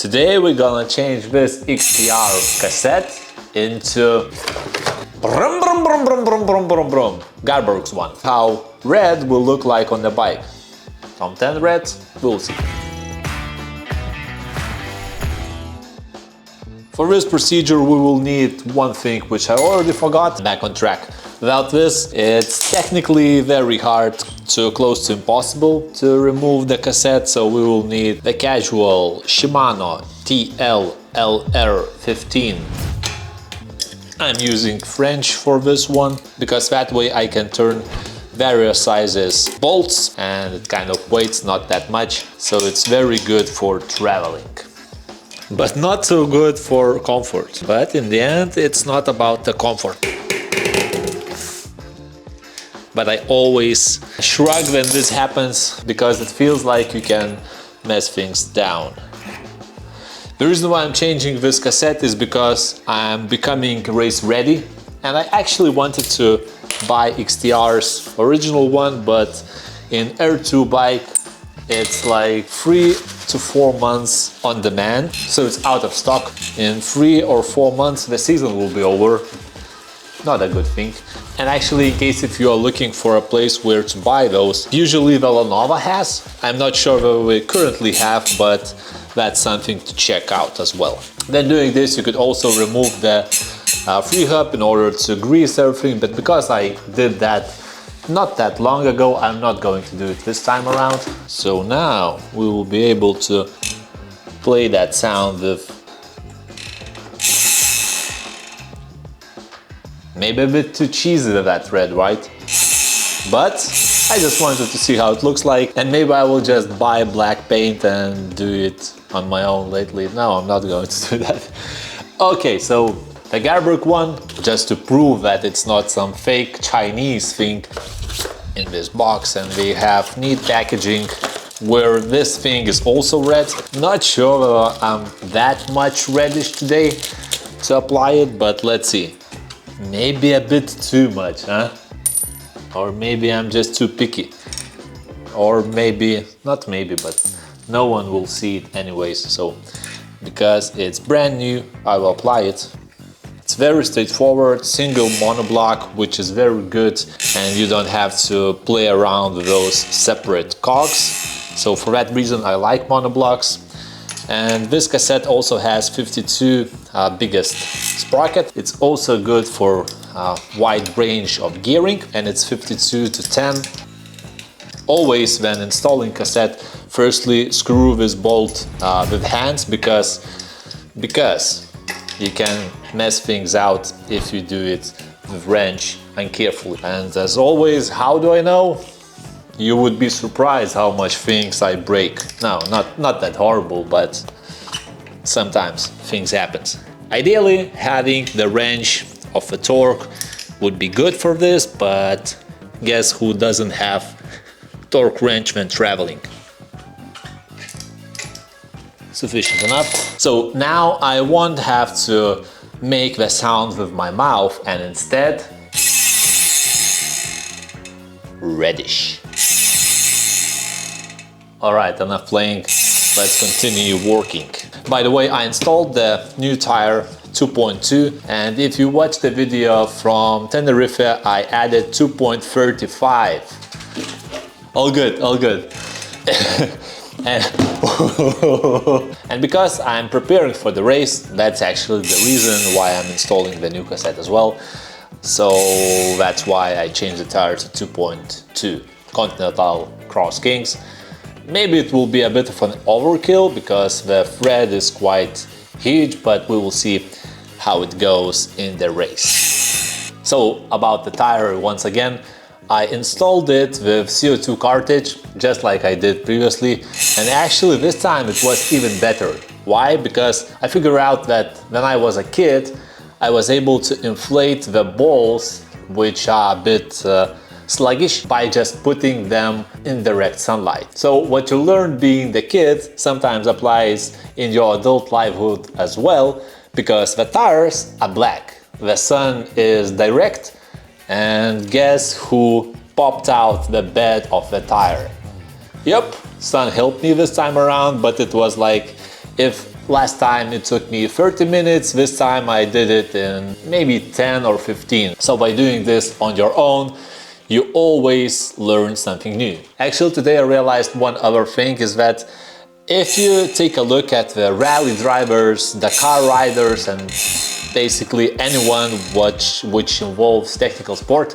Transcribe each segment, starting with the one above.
Today we're gonna change this XTR cassette into brum brum brum brum brum brum brum brum Garbaruk's one. How red will look like on the bike. From 10 red, we'll see. For this procedure we will need one thing which I already forgot. Back on track. Without this, it's technically very hard to close to impossible to remove the cassette, so we will need the casual Shimano TLLR15. I'm using French for this one, because that way I can turn various sizes bolts and it kind of weighs not that much, so it's very good for traveling. But not so good for comfort. But in the end, it's not about the comfort. But I always shrug when this happens, because it feels like you can mess things down. The reason why I'm changing this cassette is because I'm becoming race ready, and I actually wanted to buy XTR's original one, but in R2 bike it's like 3 to 4 months on demand, so it's out of stock. In 3 or 4 months the season will be over. Not a good thing. And actually, in case if you are looking for a place where to buy those, usually Velanova has. I'm not sure whether we currently have, but that's something to check out as well. Then doing this, you could also remove the free hub in order to grease everything, but because I did that not that long ago, I'm not going to do it this time around. So now we will be able to play that sound with maybe a bit too cheesy with that red, right? But I just wanted to see how it looks like, and maybe I will just buy black paint and do it on my own lately. No, I'm not going to do that. Okay, so the Garbaruk one, just to prove that it's not some fake Chinese thing in this box, and we have neat packaging where this thing is also red. Not sure whether I'm that much reddish today to apply it, but let's see. Maybe a bit too much, huh? Or maybe I'm just too picky. Or maybe, not maybe, but no one will see it anyways. So, because it's brand new, I will apply it. It's very straightforward, single monoblock, which is very good, and you don't have to play around with those separate cogs. So for that reason I like monoblocks. And this cassette also has 52 biggest sprocket. It's also good for wide range of gearing, and it's 52 to 10. Always when installing cassette, firstly screw this bolt with hands, because you can mess things out if you do it with wrench and carefully. And as always, how do I know? You would be surprised how much things I break. No, not that horrible, but sometimes things happen. Ideally, having the wrench of a torque would be good for this, but guess who doesn't have torque wrench when traveling? Sufficient enough. So now I won't have to make the sound with my mouth, and instead reddish. Alright, enough playing, let's continue working. By the way, I installed the new tire 2.2, and if you watch the video from Tenerife, I added 2.35. All good, all good. And because I'm preparing for the race, that's actually the reason why I'm installing the new cassette as well. So that's why I changed the tire to 2.2 Continental Cross Kings. Maybe it will be a bit of an overkill because the thread is quite huge, but we will see how it goes in the race. So about the tire, once again, I installed it with CO2 cartridge, just like I did previously, and actually this time it was even better. Why? Because I figured out that when I was a kid, I was able to inflate the balls, which are a bit sluggish, by just putting them in direct sunlight. So what you learn being the kid sometimes applies in your adult lifehood as well, because the tires are black, the sun is direct, and guess who popped out the bed of the tire? Yep, sun helped me this time around, but it was like if Last time it took me 30 minutes, this time I did it in maybe 10 or 15. So by doing this on your own, you always learn something new. Actually, today I realized one other thing is that if you take a look at the rally drivers, the car riders, and basically anyone which involves technical sport,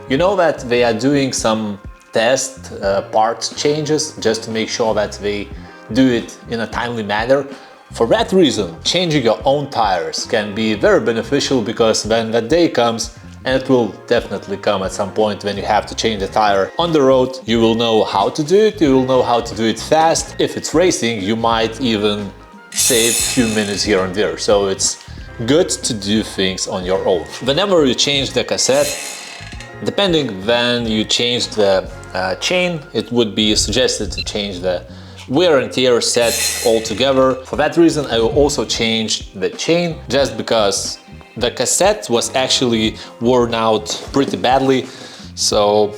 you know that they are doing some test parts changes just to make sure that they do it in a timely manner. For that reason, changing your own tires can be very beneficial, because when that day comes, and it will definitely come at some point when you have to change the tire on the road, you will know how to do it, you will know how to do it fast. If it's racing, you might even save a few minutes here and there. So it's good to do things on your own. Whenever you change the cassette, depending when you change the chain, it would be suggested to change the wear and tear set altogether. For that reason, I will also change the chain, just because the cassette was actually worn out pretty badly, so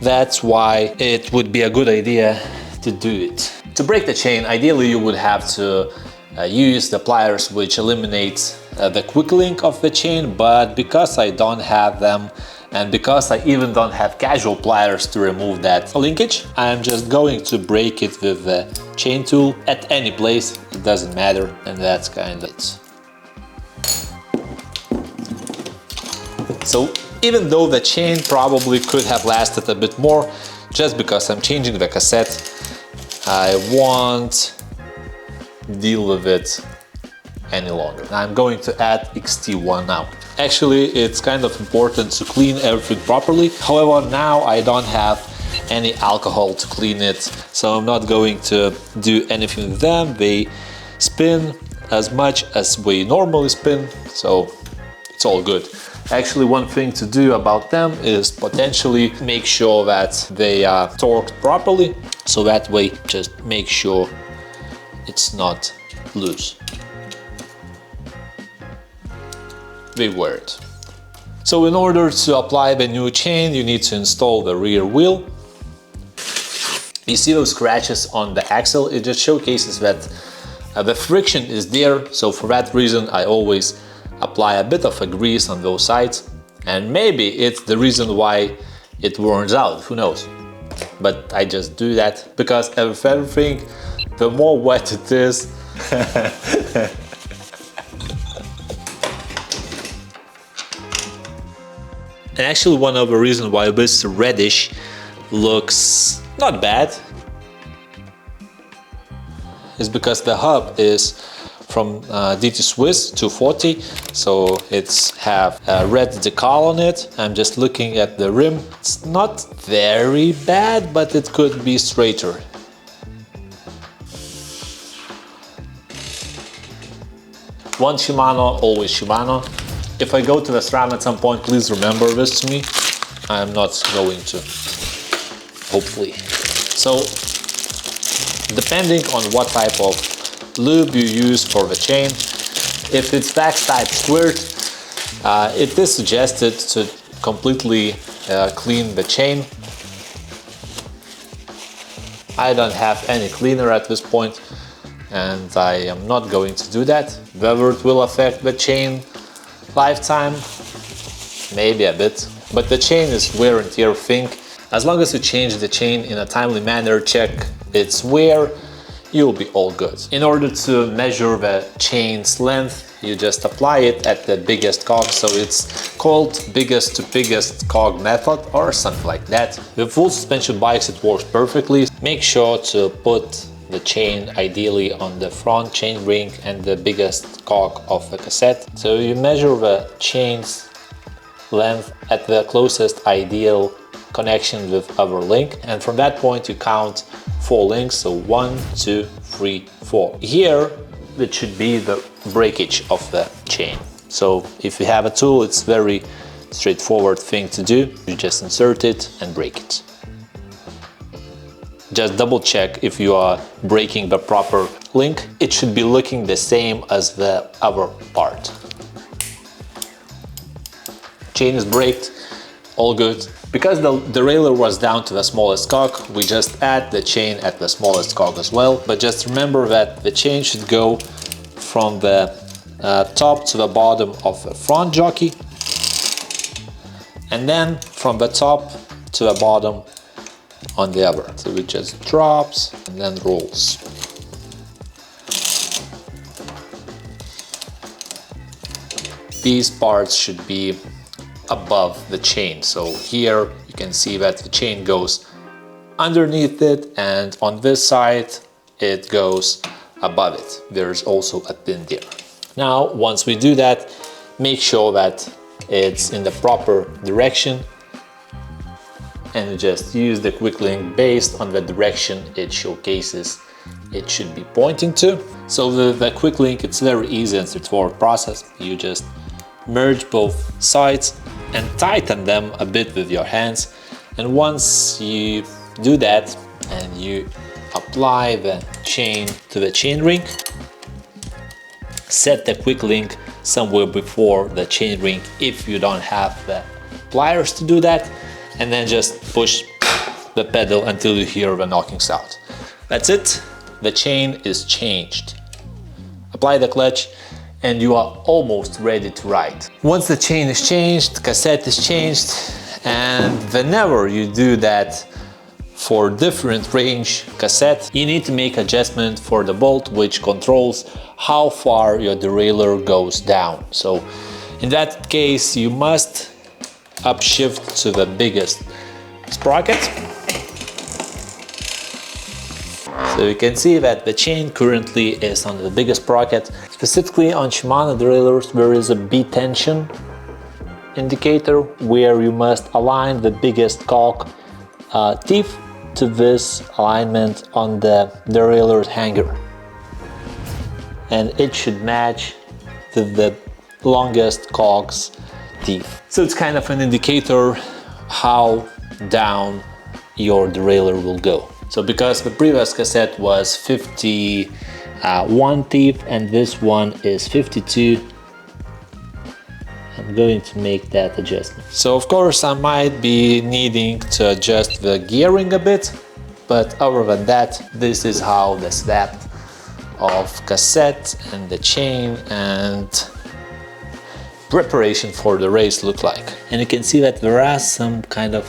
that's why it would be a good idea to do it. To break the chain, ideally you would have to use the pliers which eliminate the quick link of the chain, but because I don't have them, and because I even don't have casual pliers to remove that linkage, I'm just going to break it with the chain tool at any place, it doesn't matter, and that's kind of it. So even though the chain probably could have lasted a bit more, just because I'm changing the cassette, I won't deal with it any longer. I'm going to add XT1 now. Actually, it's kind of important to clean everything properly. However, now I don't have any alcohol to clean it, so I'm not going to do anything with them. They spin as much as we normally spin, so it's all good. Actually, one thing to do about them is potentially make sure that they are torqued properly, so that way just make sure it's not loose. They wear it. So in order to apply the new chain, you need to install the rear wheel. You see those scratches on the axle? It just showcases that the friction is there, so for that reason I always apply a bit of a grease on those sides, and maybe it's the reason why it wears out, who knows. But I just do that because of everything, the more wet it is, and actually one of the reasons why this reddish looks not bad is because the hub is from DT Swiss 240, so it's have a red decal on it. I'm just looking at the rim. It's not very bad, but it could be straighter. One Shimano, always Shimano. If I go to the SRAM at some point, please remember this to me. I'm not going to, hopefully. So, depending on what type of lube you use for the chain, if it's Vax type squirt, it is suggested to completely clean the chain. I don't have any cleaner at this point, and I am not going to do that. Whether it will affect the chain lifetime, maybe a bit, but the chain is wear and tear thing. As long as you change the chain in a timely manner, check its wear, you'll be all good. In order to measure the chain's length, you just apply it at the biggest cog, so it's called biggest to biggest cog method or something like that. With full suspension bikes it works perfectly. Make sure to put the chain ideally on the front chain ring and the biggest cog of the cassette. So you measure the chain's length at the closest ideal connection with other link, and from that point you count 4 links, so 1, 2, 3, 4. Here it should be the breakage of the chain. So if you have a tool, it's very straightforward thing to do. You just insert it and break it. Just double check if you are breaking the proper link. It should be looking the same as the other part. Chain is braked, all good. Because the derailleur was down to the smallest cog, we just add the chain at the smallest cog as well. But just remember that the chain should go from the top to the bottom of the front jockey, and then from the top to the bottom on the other. So it just drops and then rolls. These parts should be above the chain. So here you can see that the chain goes underneath it, and on this side it goes above it. There's also a pin there. Now, once we do that, make sure that it's in the proper direction, and you just use the quick link based on the direction it showcases it should be pointing to. So the quick link, it's very easy and straightforward process. You just merge both sides and tighten them a bit with your hands, and once you do that and you apply the chain to the chain ring, set the quick link somewhere before the chain ring if you don't have the pliers to do that, and then just push the pedal until you hear the knocking sound. That's it, the chain is changed. Apply the clutch and you are almost ready to ride. Once the chain is changed, cassette is changed, and whenever you do that for different range cassette, you need to make adjustment for the bolt which controls how far your derailleur goes down. So in that case you must upshift to the biggest sprocket. So you can see that the chain currently is on the biggest sprocket. Specifically on Shimano derailleurs there is a B tension indicator where you must align the biggest cog teeth to this alignment on the derailleur hanger, and it should match the longest cog's teeth. So it's kind of an indicator how down your derailleur will go. So because the previous cassette was 51 teeth and this one is 52, I'm going to make that adjustment. So of course I might be needing to adjust the gearing a bit, but other than that, this is how the swap of cassette and the chain and preparation for the race look like. And you can see that there are some kind of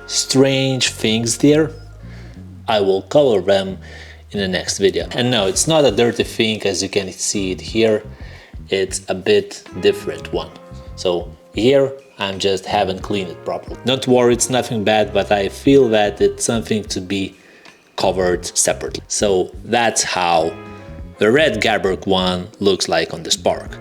strange things there. I will cover them in the next video. And no, it's not a dirty thing as you can see it here. It's a bit different one. So here I just haven't cleaned it properly. Don't worry, it's nothing bad, but I feel that it's something to be covered separately. So that's how the red Garbaruk one looks like on the Spark.